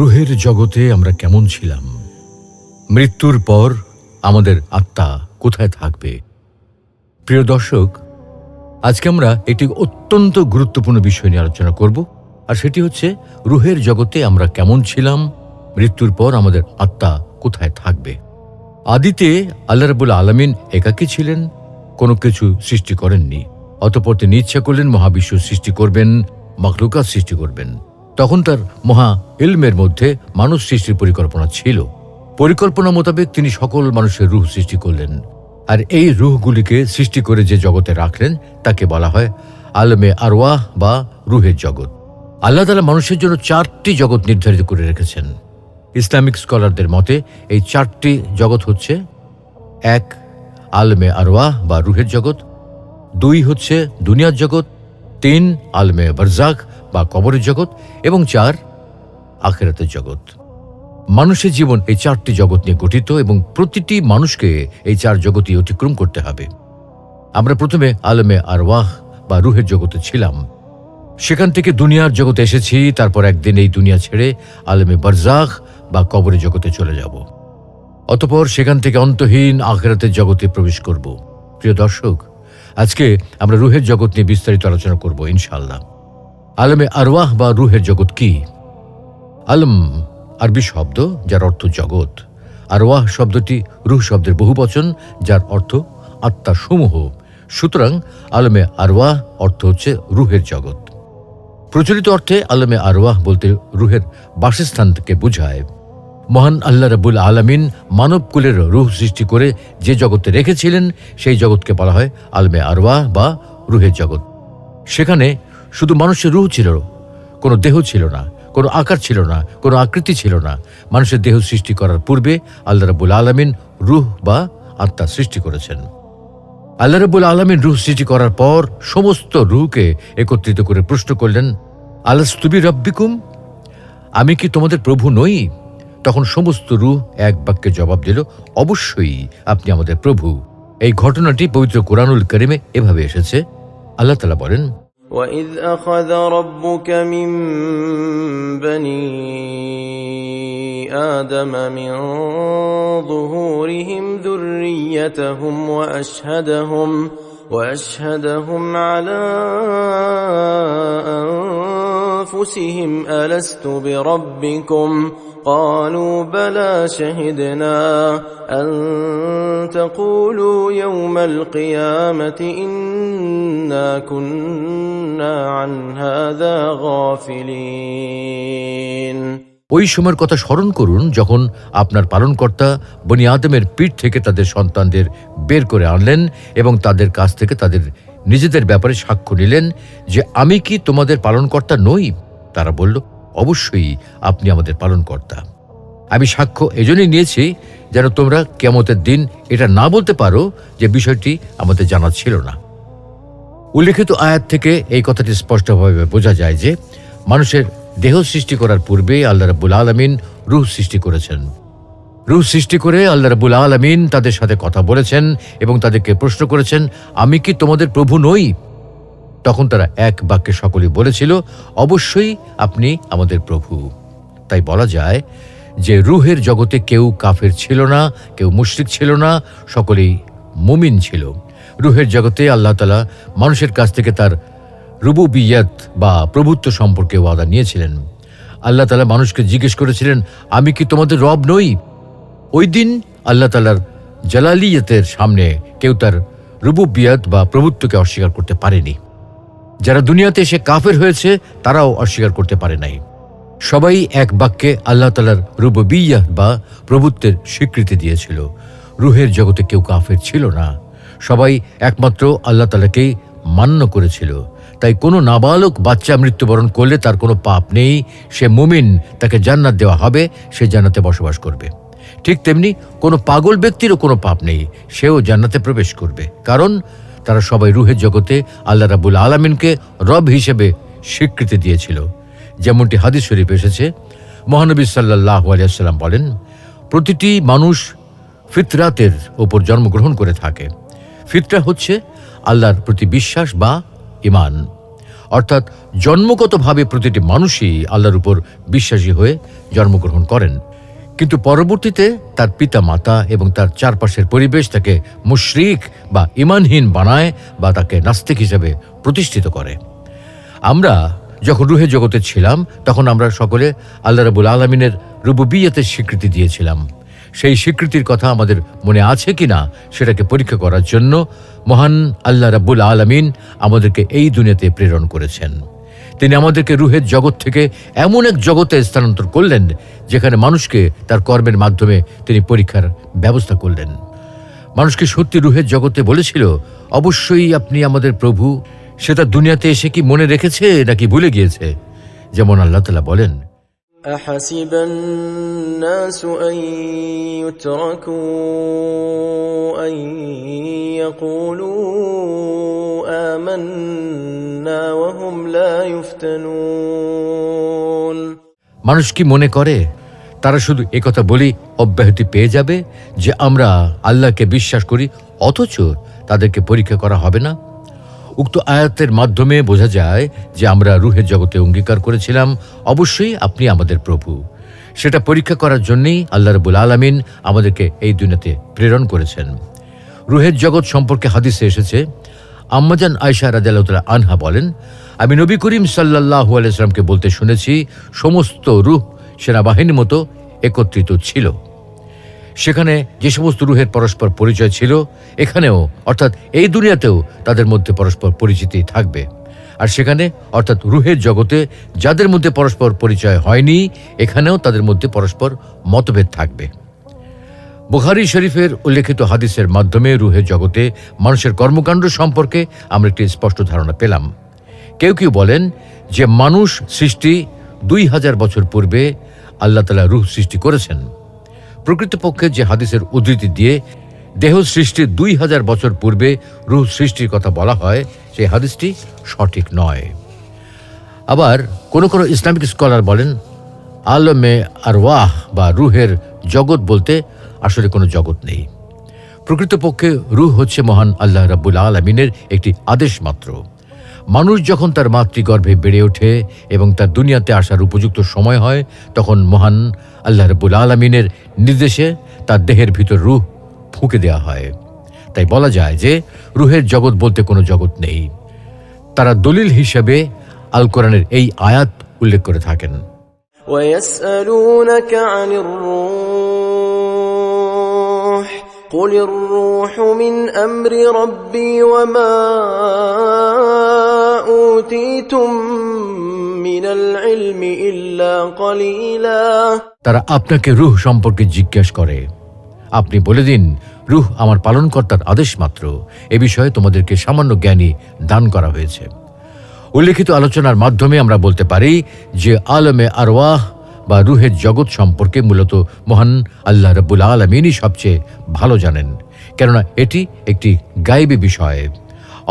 রুহের জগতে আমরা কেমন ছিলাম, মৃত্যুর পর আমাদের আত্মা কোথায় থাকবে। প্রিয় দর্শক, আজকে আমরা একটি অত্যন্ত গুরুত্বপূর্ণ বিষয় নিয়ে আলোচনা করব, আর সেটি হচ্ছে রুহের জগতে আমরা কেমন ছিলাম, মৃত্যুর পর আমাদের আত্মা কোথায় থাকবে। আদিতে আল্লাহ রাব্বুল আলামিন একাকী ছিলেন, কোনো কিছু সৃষ্টি করেননি। অতঃপর তিনি ইচ্ছা করলেন মহাবিশ্ব সৃষ্টি করবেন, মাখলুকাত সৃষ্টি করবেন। তখন তার মহা ইলমের মধ্যে মানুষ সৃষ্টির পরিকল্পনা ছিল। পরিকল্পনা মোতাবেক তিনি সকল মানুষের রূহ সৃষ্টি করলেন, আর এই রূহগুলিকে সৃষ্টি করে যে জগতে রাখলেন তাকে বলা হয় আলমে আরওয়াহ বা রুহের জগৎ। আল্লাহ তাআলা মানুষের জন্য 4টি জগৎ নির্ধারিত করে রেখেছেন। ইসলামিক স্কলারদের মতে এই 4টি জগৎ হচ্ছে: 1 আলমে আরওয়াহ বা রুহের জগৎ, 2 হচ্ছে দুনিয়ার জগৎ, 3 আলমে বারজাখ বা কবরের জগৎ, এবং 4 আখিরাতের জগৎ। মানুষের জীবন এই 4টি জগৎ নিয়ে গঠিত এবং প্রতিটি মানুষকে এই 4 জগৎই অতিক্রম করতে হবে। আমরা প্রথমে আলমে আরওয়াহ বা রুহের জগতে ছিলাম, সেখান থেকে দুনিয়ার জগতে এসেছি। তারপর একদিন এই দুনিয়া ছেড়ে আলমে বারজাখ বা কবরের জগতে চলে যাব। অতঃপর সেখান থেকে অন্তহীন আখিরাতের জগতে প্রবেশ করব। প্রিয় দর্শক, আজকে আমরা রুহের জগৎ নিয়ে বিস্তারিত আলোচনা করব ইনশাআল্লাহ। আলমে আরওয়াহ বা রুহের জগৎ কি? আলম আরবি শব্দ যার অর্থ জগৎ। আরওয়াহ শব্দটি রুহ শব্দের বহুবচন যার অর্থ আত্মা সমূহ। সুতরাং আলমে আরওয়াহ অর্থ হচ্ছে রুহের জগৎ। প্রচলিত অর্থে আলমে আরওয়াহ বলতে রুহের বাসস্থানকে বোঝায়। মহান আল্লাহ রাব্বুল আলামিন মানবকুলের রুহ সৃষ্টি করে যে জগতে রেখেছিলেন সেই জগৎকে বলা হয় আলমে আরওয়াহ বা রুহের জগৎ। সেখানে শুধু মানুষের রুহ ছিল, কোনো দেহ ছিল না, কোনো আকার ছিল না, কোনো আকৃতি ছিল না। মানুষের দেহ সৃষ্টি করার পূর্বে আল্লাহ রাব্বুল আলামিন রুহ বা আত্মা সৃষ্টি করেছেন। আল্লাহ রাব্বুল আলামিন রুহ সৃষ্টি করার পর সমস্ত রুহকে একত্রিত করে প্রশ্ন করলেন, আলাস্তু বিরাব্বিকুম, আমি কি তোমাদের প্রভু নই? তখন সমস্ত রুহ এক বাক্যে জবাব দিল, অবশ্যই আপনি আমাদের প্রভু। এই ঘটনাটি পবিত্র কোরআনুল কারীমে এভাবে এসেছে। আল্লাহ তাআলা বলেন, وَإِذْ أَخَذَ رَبُّكَ مِنْ بَنِي آدَمَ مِنْ ظُهُورِهِمْ ذُرِّيَّتَهُمْ وَأَشْهَدَهُمْ عَلَى أَنفُسِهِمْ أَلَسْتُ بِرَبِّكُمْ قالوا بلى شهدنا أن تقولوا يوم القيامة إنا كنا عن هذا غافلين। ওই সময়ের কথা স্মরণ করুন যখন আপনার পালনকর্তা বনি আদমের পিঠ থেকে তাদের সন্তানদের বের করে আনলেন এবং তাদের কাছ থেকে তাদের নিজেদের ব্যাপারে সাক্ষ্য নিলেন যে আমি কি তোমাদের পালনকর্তা নই? তারা বলল, অবশ্যই আপনি আমাদের পালনকর্তা। আমি সাক্ষ্য এজন্যই নিয়েছি যেন তোমরা কিয়ামতের দিন এটা না বলতে পারো যে বিষয়টি আমাদের জানা ছিল না। উল্লেখিত আয়াত থেকে এই কথাটি স্পষ্টভাবে বোঝা যায় যে মানুষের দেহ সৃষ্টি করার পূর্বে আল্লাহ রাব্বুল আলামিন রূহ সৃষ্টি করেছেন। রূহ সৃষ্টি করে আল্লাহ রাব্বুল আলামিন তাদের সাথে কথা বলেছেন এবং তাদেরকে প্রশ্ন করেছেন, আমি কি তোমাদের প্রভু নই? তখন তারা এক বাক্যে সকলেই বলেছিল, অবশ্যই আপনি আমাদের প্রভু। তাই বলা যায় যে রুহের জগতে কেউ কাফের ছিল না, কেউ মুশরিক ছিল না, সকলেই মুমিন ছিল। রুহের জগতে আল্লাহ তাআলা মানুষের কাছ থেকে তার রুবুবিয়ত বা প্রভুত্ব সম্পর্কে ওয়াদা নিয়েছিলেন। আল্লাহ তাআলা মানুষকে জিজ্ঞেস করেছিলেন, আমি কি তোমাদের রব নই? ওই দিন আল্লাহ তাআলার জালালিয়তের সামনে কেউ তার রুবুবিয়ত বা প্রভুত্বকে অস্বীকার করতে পারেনি। যারা দুনিয়াতে এসে কাফের হয়েছে তারাও অস্বীকার করতে পারে নাই। সবাই এক বাক্যে আল্লাহ তাআলার রুবুবিয়্যাহ বা প্রভুত্বের স্বীকৃতি দিয়েছিল। রুহের জগতে কেউ কাফের ছিল না, সবাই একমাত্র আল্লাহ তাআলাকেই মান্য করেছিল। তাই কোনো নাবালক বাচ্চা মৃত্যুবরণ করলে তার কোনো পাপ নেই, সে মুমিন, তাকে জান্নাত দেওয়া হবে, সে জান্নাতে বসবাস করবে। ঠিক তেমনি কোনো পাগল ব্যক্তিরও কোনো পাপ নেই, সেও জান্নাতে প্রবেশ করবে, কারণ তারা সবাই রুহের জগতে আল্লাহ রাব্বুল আলামিনকে রব হিসেবে স্বীকৃতি দিয়েছিল। যেমনটি হাদিস শরীফ এসেছে, মহানবী সাল্লাল্লাহু আলাইহি ওয়াসাল্লাম বলেন, প্রতিটি মানুষ ফিতরাতের ওপর জন্মগ্রহণ করে থাকে। ফিতরা হচ্ছে আল্লাহর প্রতি বিশ্বাস বা ঈমান। অর্থাৎ জন্মগতভাবে প্রতিটি মানুষই আল্লাহর উপর বিশ্বাসী হয়ে জন্মগ্রহণ করেন, কিন্তু পরবর্তীতে তার পিতা মাতা এবং তার চারপাশের পরিবেশ তাকে মুশরিক বা ঈমানহীন বানায় বা তাকে নাস্তিক হিসেবে প্রতিষ্ঠিত করে। আমরা যখন রুহের জগতে ছিলাম তখন আমরা সকলে আল্লাহ রাব্বুল আলামিনের রুবুবিয়তের স্বীকৃতি দিয়েছিলাম। সেই স্বীকৃতির কথা আমাদের মনে আছে কিনা সেটাকে পরীক্ষা করার জন্য মহান আল্লাহ রাব্বুল আলামিন আমাদেরকে এই দুনিয়াতে প্রেরণ করেছেন। তিনি আমাদেরকে রুহের জগৎ থেকে এমন এক জগতে স্থানান্তর করলেন যেখানে মানুষকে তার কর্মের মাধ্যমে তিনি পরীক্ষার ব্যবস্থা করলেন। মানুষকে সত্যি রুহের জগতে বলেছিল, অবশ্যই আপনি আমাদের প্রভু। সেটা দুনিয়াতে এসে কি মনে রেখেছে নাকি ভুলে গিয়েছে? যেমন আল্লাহ তাআলা বলেন, أحسب الناس أن يتركوا أن يقولوا آمنا وهم لا يفتنون। মানুষ কি মনে করে তারা শুধু একথা বলি অব্যাহতি পেয়ে যাবে যে আমরা আল্লাহকে বিশ্বাস করি, অথচ তাদেরকে পরীক্ষা করা হবে না? উক্ত আয়াতের মাধ্যমে বোঝা যায় যে আমরা রুহের জগতে অঙ্গীকার করেছিলাম, অবশ্যই আপনি আমাদের প্রভু। সেটা পরীক্ষা করার জন্যই আল্লাহ রাব্বুল আলামিন আমাদেরকে এই দুনিয়াতে প্রেরণ করেছেন। রুহের জগৎ সম্পর্কে হাদিসে এসেছে, আম্মাজান আয়েশা রাদিয়াল্লাহু তাআলা আনহা বলেন, আমি নবী করিম সাল্লাল্লাহু আলাইহি ওয়াসাল্লামকে বলতে শুনেছি, সমস্ত রূহ সেনাবাহিনীর মতো একত্রিত ছিল। সেখানে যে সমস্ত রুহের পরস্পর পরিচয় ছিল, এখানেও অর্থাৎ এই দুনিয়াতেও তাদের মধ্যে পরস্পর পরিচিতি থাকবে। আর সেখানে অর্থাৎ রুহের জগতে যাদের মধ্যে পরস্পর পরিচয় হয়নি, এখানেও তাদের মধ্যে পরস্পর মতভেদ থাকবে। বুখারী শরীফের উল্লেখিত হাদিসের মাধ্যমে রুহের জগতে মানুষের কর্মকাণ্ড সম্পর্কে আমরা একটি স্পষ্ট ধারণা পেলাম। কেউ কেউ বলেন যে মানুষ সৃষ্টি 2000 বছর পূর্বে আল্লাহ তাআলা রুহ সৃষ্টি করেছেন। প্রকৃতপক্ষে যে হাদিসের উদ্ধৃতি দিয়ে দেহ সৃষ্টির 2000 বছর পূর্বে রুহ সৃষ্টির কথা বলা হয়, সেই হাদিসটি সঠিক নয়। আবার কোন কোন ইসলামিক স্কলার বলেন, আলমে আরওয়াহ বা রুহের জগৎ বলতে আসলে কোনো জগৎ নেই। প্রকৃতপক্ষে রুহ হচ্ছে মহান আল্লাহ রাব্বুল আলামিনের একটি আদেশ মাত্র। মানুষ যখন তার মাতৃগর্ভে বেড়ে ওঠে এবং তার দুনিয়াতে আসার উপযুক্ত সময় হয়, তখন মহান আল্লাহ রাব্বুল আলামিনের নির্দেশে তার দেহের ভিতর রুহ ফুঁকে দেওয়া হয়। তাই বলা যায় যে রুহের জগৎ বলতে কোনো জগৎ নেই। তারা দলিল হিসেবে আল কোরআনের এই আয়াত উল্লেখ করে থাকেন। ويسألونك عن الروح قل الروح من أمر ربي وما أوتيتم من العلم إلا قليلا। তারা আপনাকে রূহ সম্পর্কে জিজ্ঞেস করে, আপনি বলে দিন, রূহ আমার পালনকর্তার আদেশ মাত্র। এ বিষয়ে তোমাদেরকে সামান্য জ্ঞানী দান করা হয়েছে। উল্লেখিত আলোচনার মাধ্যমে আমরা বলতে পারি যে আলমে আরওয়াহ বা রুহের জগৎ সম্পর্কে মূলত মহান আল্লাহ রাব্বুল আলামিনই সবচেয়ে ভালো জানেন, কেননা এটি একটি গায়েবী বিষয়।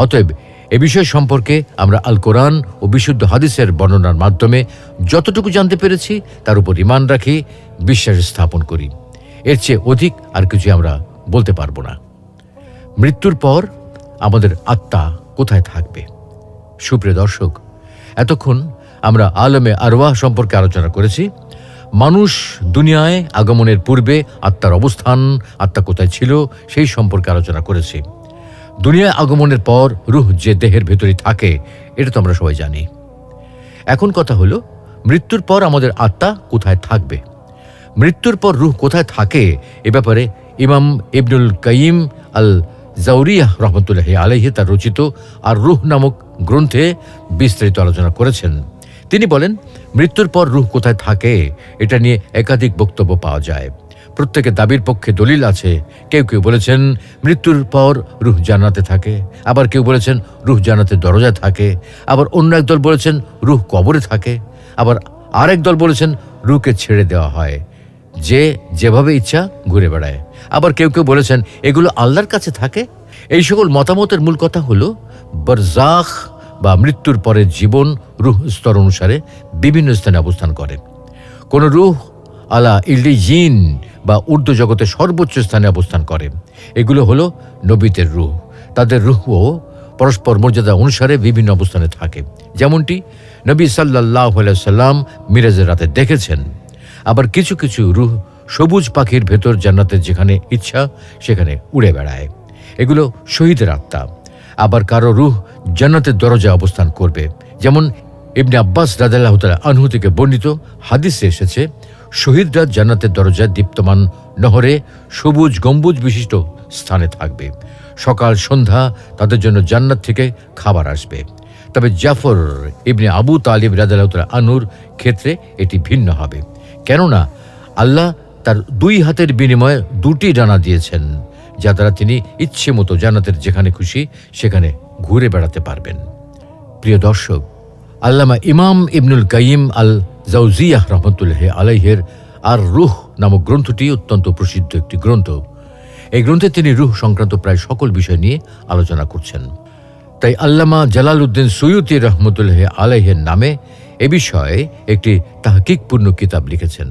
অতএব এ বিষয় সম্পর্কে আমরা আল কোরআন ও বিশুদ্ধ হাদিসের বর্ণনার মাধ্যমে যতটুকু জানতে পেরেছি তার উপর ঈমান রাখি, বিশ্বাস স্থাপন করি। এর চেয়ে অধিক আর কিছু আমরা বলতে পারবো না। মৃত্যুর পর আমাদের আত্মা কোথায় থাকবে? সুপ্রিয় দর্শক, এতক্ষণ আমরা আলমে আরওয়াহ সম্পর্কে আলোচনা করেছি। মানুষ দুনিয়ায় আগমনের পূর্বে আত্মার অবস্থান, আত্মা কোথায় ছিল সেই সম্পর্কে আলোচনা করেছি। দুনিয়ায় আগমনের পর রূহ যে দেহের ভেতরে থাকে, এটা তো আমরা সবাই জানি। এখন কথা হলো, মৃত্যুর পর আমাদের আত্মা কোথায় থাকবে? মৃত্যুর পর রূহ কোথায় থাকে এ ব্যাপারে ইমাম ইবনুল কাইয়িম আল জাওরিয়াহ রহমতুল্লাহি আলাইহি তার রচিত আর রূহ নামক গ্রন্থে বিস্তারিত আলোচনা করেছেন। তিনি বলেন, মৃত্যুর পর রূহ কোথায় থাকে এটা নিয়ে একাধিক বক্তব্য পাওয়া যায়। প্রত্যেকের দাবির পক্ষে দলিল আছে। কেউ কেউ বলেছেন মৃত্যুর পর রূহ জান্নাতে থাকে, আবার কেউ বলেছেন রূহ জান্নাতের দরজায় থাকে, আবার অন্য এক দল বলেছেন রূহ কবরে থাকে, আবার আরেক দল বলেছেন রূহকে ছেড়ে দেওয়া হয়, যে যেভাবে ইচ্ছা ঘুরে বেড়ায়। আবার কেউ কেউ বলেছেন এগুলো আল্লাহর কাছে থাকে। এই সকল মতামতের মূল কথা হলো, বারজাখ বা মৃত্যুর পরের জীবন রূহ স্তর অনুসারে বিভিন্ন স্থানে অবস্থান করে। কোন রূহ আলা ইল্লিয়িন বা ঊর্ধ্ব জগতের সর্বোচ্চ স্থানে অবস্থান করে। এগুলো হলো নবীদের রূহ। তাদের রূহও পরস্পর মর্যাদা অনুসারে বিভিন্ন অবস্থানে থাকে, যেমনটি নবী সাল্লাল্লাহু আলাইহি সাল্লাম মিরাজের রাতে দেখেছেন। আবার কিছু কিছু রূহ সবুজ পাখির ভেতর জান্নাতের যেখানে ইচ্ছা সেখানে উড়ে বেড়ায়, এগুলো শহীদের আত্মা। আবার কারো রূহ জান্নাতের দরজায় অবস্থান করবে, যেমন ইবনে আব্বাস রাদিয়াল্লাহু তাআলা আনহু থেকে বর্ণিত হাদিসে এসেছে, শহীদরা জান্নাতের দরজায় দীপ্তমান নহরে সবুজ গম্বুজ বিশিষ্ট স্থানে থাকবে। সকাল সন্ধ্যা তাদের জন্য জান্নাত থেকে খাবার আসবে। তবে জাফর ইবনে আবু তালিব রাদিয়াল্লাহু তাআলা আনহুর ক্ষেত্রে এটি ভিন্ন হবে, কেননা আল্লাহ তার 2 হাতের বিনিময়ে 2টি ডানা দিয়েছেন, যা দ্বারা তিনি ইচ্ছে মতো জান্নাতের যেখানে খুশি সেখানে ঘুরে বেড়াতে পারবেন। প্রিয় দর্শক, আল্লামা ইমাম ইবনুল কাইয়িম আল জাওজিয়াহ রাহমাতুল্লাহি আলাইহির আর রূহ নামক গ্রন্থটি অত্যন্ত প্রসিদ্ধ একটি গ্রন্থ। এই গ্রন্থে তিনি রূহ সংক্রান্ত প্রায় সকল বিষয় নিয়ে আলোচনা করছেন। তাই আল্লামা জালালউদ্দিন সুয়ুতী রাহমাতুল্লাহি আলাইহির নামে এ বিষয়ে একটি তাহকিকপূর্ণ কিতাব লিখেছেন।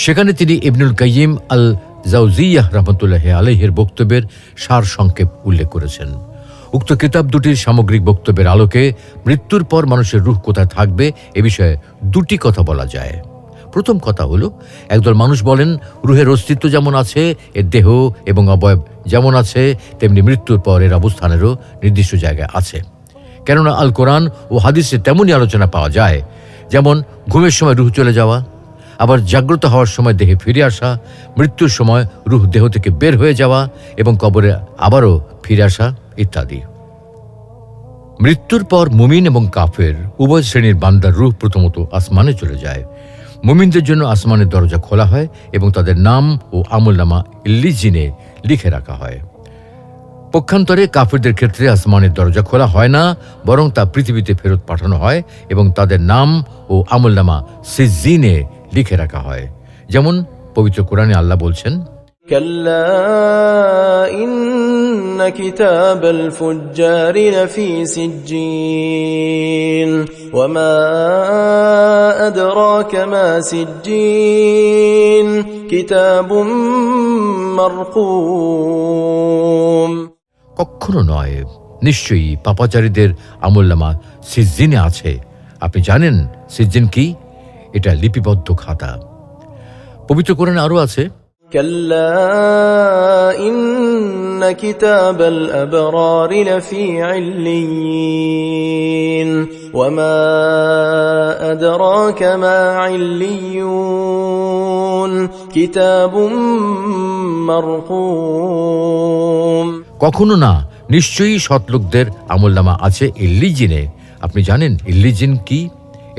সেখানে তিনি ইবনুল কাইয়িম আল জাওজিয়াহ রাহমাতুল্লাহি আলাইহির বক্তব্যের সার সংক্ষেপ উল্লেখ করেছেন। উক্ত কিতাব দুটির সামগ্রিক বক্তব্যের আলোকে মৃত্যুর পর মানুষের রূহ কোথায় থাকবে এ বিষয়ে 2টি কথা বলা যায়। প্রথম কথা হলো, একদল মানুষ বলেন রূহের অস্তিত্ব যেমন আছে, এর দেহ এবং অবয়ব যেমন আছে, তেমনি মৃত্যুর পর এর অবস্থানেরও নির্দিষ্ট জায়গায় আছে। কেননা আল কোরআন ও হাদিসে তেমনই আলোচনা পাওয়া যায়, যেমন ঘুমের সময় রূহ চলে যাওয়া, আবার জাগ্রত হওয়ার সময় দেহে ফিরে আসা, মৃত্যুর সময় রূহ দেহ থেকে বের হয়ে যাওয়া এবং কবরে আবারও ফিরে আসা ইত্যাদি। মৃত্যুর পর মুমিন এবং কাফের উভয় শ্রেণীর বান্দার রূহ প্রথমত আসমানে চলে যায়। মুমিনদের জন্য আসমানের দরজা খোলা হয় এবং তাদের নাম ও আমলনামা ইল্লিজিনে লিখে রাখা হয়। পক্ষান্তরে কাফেরদের ক্ষেত্রে আসমানের দরজা খোলা হয় না, বরং তা পৃথিবীতে ফেরত পাঠানো হয় এবং তাদের নাম ও আমলনামা সিজ্জিনে লিখে রাখা হয়। যেমন পবিত্র কোরআনে আল্লাহ বলছেন, كلا إن كتاب الفجار لفي سجين وما أدراك ما سجين كتاب مرقوم। কখনো নয়, নিশ্চয়ই পাপাচারীদের আমলনামা সিজ্জিনে আছে। আপনি জানেন সিজ্জিন কি? এটা লিপিবদ্ধ খাতা। পবিত্র কোরআনে আরো আছে, كلا إن كتاب الأبرار لفي عليين وما أدراك ما عليون كتاب مرقوم। কখনো না, নিশ্চয়ই সৎলোকদের আমলনামা আছে ইল্লিজিনে। আপনি জানেন ইল্লিজিন কি?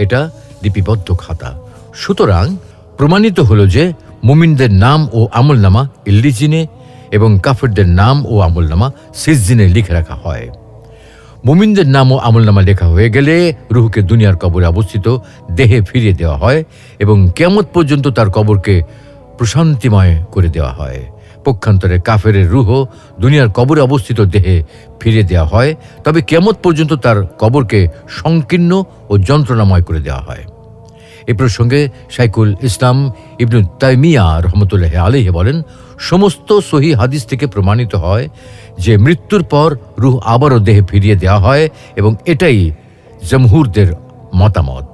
এটা লিপিবদ্ধ খাতা। সুতরাং প্রমাণিত হলো যে মুমিনদের নাম ও আমলনামা ইল্লিজিনে এবং কাফেরদের নাম ও আমলনামা সিজ্জিনে লিখে রাখা হয়। মুমিনদের নাম ও আমলনামা লেখা হয়ে গেলে রূহকে দুনিয়ার কবরে অবস্থিত দেহে ফিরিয়ে দেওয়া হয় এবং কিয়ামত পর্যন্ত তার কবরকে প্রশান্তিময় করে দেওয়া হয়। পক্ষান্তরে কাফের রূহ দুনিয়ার কবরে অবস্থিত দেহে ফিরিয়ে দেওয়া হয়, তবে কিয়ামত পর্যন্ত তার কবরকে সংকীর্ণ ও যন্ত্রণাময় করে দেওয়া হয়। এ প্রসঙ্গে শাইখুল ইসলাম ইবনু তাইমিয়া রহমতুল্লাহি আলাইহি বলেন, সমস্ত সহিহ হাদিস থেকে প্রমাণিত হয় যে মৃত্যুর পর রূহ আবারও দেহে ফিরিয়ে দেওয়া হয় এবং এটাই জমহুরদের মতামত।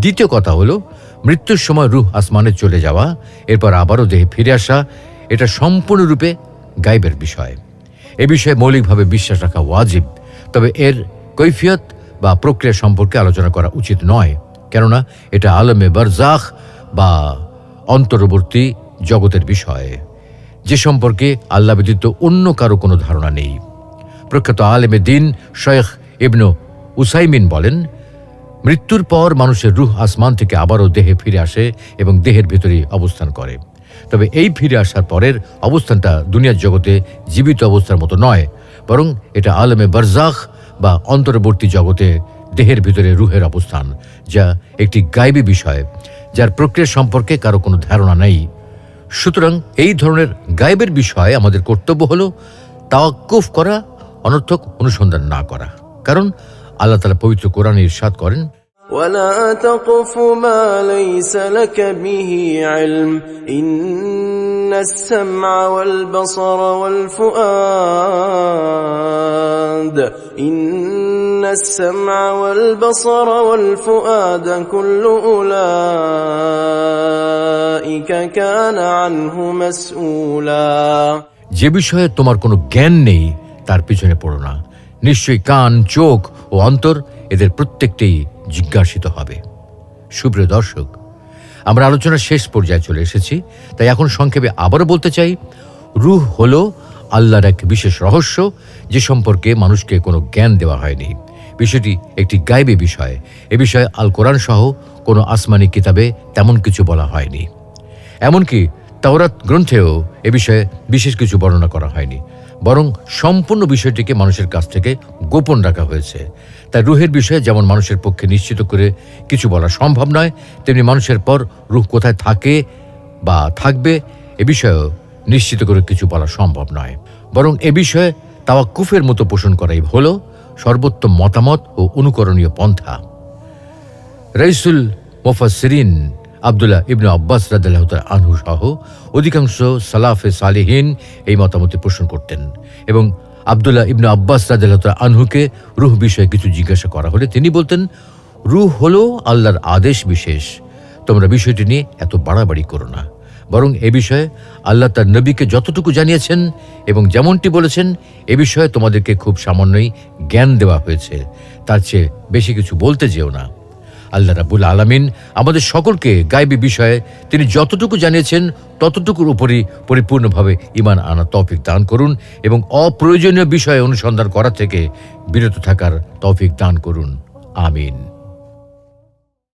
দ্বিতীয় কথা হলো, মৃত্যুর সময় রূহ আসমানে চলে যাওয়া, এরপর আবারও দেহে ফিরে আসা, এটা সম্পূর্ণরূপে গায়বের বিষয়। এ বিষয়ে মৌলিকভাবে বিশ্বাস রাখা ওয়াজিব, তবে এর কৈফিয়ত বা প্রক্রিয়া সম্পর্কে আলোচনা করা উচিত নয়, কেননা এটা আলমে বারজাখ বা অন্তর্বর্তী জগতের বিষয়, যে সম্পর্কে আল্লাহ ব্যতীত অন্য কারো কোনো ধারণা নেই। প্রখ্যাত আলেমে দিন শেখ ইবনু উসাইমিন বলেন, মৃত্যুর পর মানুষের রূহ আসমান থেকে আবারও দেহে ফিরে আসে এবং দেহের ভিতরে অবস্থান করে। তবে এই ফিরে আসার পরের অবস্থানটা দুনিয়ার জগতে জীবিত অবস্থার মতো নয়, বরং এটা আলমে বারজাখ বা অন্তর্বর্তী জগতে দেহের ভিতরে রূহের অবস্থান, যা একটি গায়বী বিষয়, যার প্রক্রিয়া সম্পর্কে কারো কোনো ধারণা নেই। সুতরাং এই ধরনের গায়বের বিষয়ে আমাদের কর্তব্য হলো তাওয়াক্কুফ করা, অনর্থক অনুসন্ধান না করা। কারণ আল্লাহ তাআলা পবিত্র কোরআনে ইরশাদ করেন, ولا تقف ما ليس لك به علم إن السمع والبصر والفؤاد إن السمع والبصر والفؤاد كل أولئك كان عنه مسؤولا। যে বিষয়ে তোমার কোনো জ্ঞান নেই তার পিছনে পড়ো না। নিশ্চয়ই কান, চোখ ও অন্তর এদের প্রত্যেকটাই জিজ্ঞাসিত হবে। সুপ্রিয় দর্শক, আমরা আলোচনার শেষ পর্যায়ে চলে এসেছি, তাই এখন সংক্ষেপে আবারও বলতে চাই, রূহ হলো আল্লাহর এক বিশেষ রহস্য, যে সম্পর্কে মানুষকে কোনো জ্ঞান দেওয়া হয়নি। বিষয়টি একটি গায়বী বিষয়। এ বিষয়ে আল কোরআন সহ কোনো আসমানি কিতাবে তেমন কিছু বলা হয়নি। এমনকি তাওরাত গ্রন্থেও এ বিষয়ে বিশেষ কিছু বর্ণনা করা হয়নি, বরং সম্পূর্ণ বিষয়টিকে মানুষের কাছ থেকে গোপন রাখা হয়েছে। তাই রূহের বিষয়ে যেমন মানুষের পক্ষে নিশ্চিত করে কিছু বলা সম্ভব নয়, তেমনি মানুষের পর রূহ কোথায় থাকে বা থাকবে এ বিষয়েও নিশ্চিত করে কিছু বলা সম্ভব নয়। বরং এ বিষয়ে তাওয়াক্কুফের মতো পোষণ করাই হলো সর্বোত্তম মতামত ও অনুকরণীয় পন্থা। রাইসুল মুফাসসিরিন আব্দুল্লাহ ইবনে আব্বাস রাদিয়াল্লাহু তাআলা আনহু সহ অধিকাংশ সালাফে সালেহিন এই মতামতে পোষণ করতেন, এবং আব্দুল্লাহ ইবনে আব্বাস রাদিয়াল্লাহু তাআলা আনহুকে রূহ বিষয়ে কিছু জিজ্ঞাসা করা হলে তিনি বলতেন, রূহ হলো আল্লাহর আদেশ বিশেষ, তোমরা বিষয়টি নিয়ে এত বাড়াবাড়ি করো না। বরং এ বিষয়ে আল্লাহ তার নবীকে যতটুকু জানিয়েছেন এবং যেমনটি বলেছেন, এ বিষয়ে তোমাদেরকে খুব সামান্যই জ্ঞান দেওয়া হয়েছে, তার চেয়ে বেশি কিছু বলতে যেও না। আল্লাহ রাব্বুল আলামিন আমাদের সকলকে গায়বী বিষয়ে তিনি যতটুকু জানিয়েছেন ততটুকুর উপরই পরিপূর্ণভাবে ঈমান আনা তৌফিক দান করুন, এবং অপ্রয়োজনীয় বিষয়ে অনুসন্ধান করা থেকে বিরত থাকার তৌফিক দান করুন। আমিন।